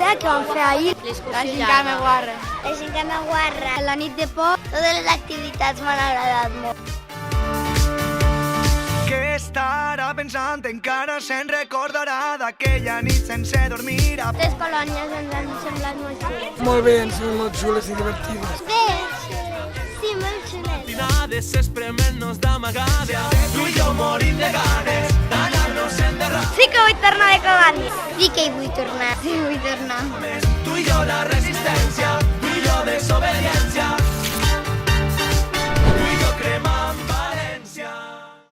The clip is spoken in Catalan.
acte que vam fer ahir. La gincana guarra. La gincana guarra. La nit de por. Totes les activitats m'han agradat molt. Què estarà pensant? Encara se'n recordarà d'aquella nit sense dormir. Les colònies ens han semblat molt xules. Molt bé, han sigut molt xules i divertides. Bé, xules. Sí, molt xules. Finades esprement-nos d'amagada. Tu i jo morint de ganes d'anar-nos enterrant. Sí que vull tornar de colònia. Sí que hi vull tornar. Sí, vull tornar. Tu i jo la resistència, tu i jo desobediència.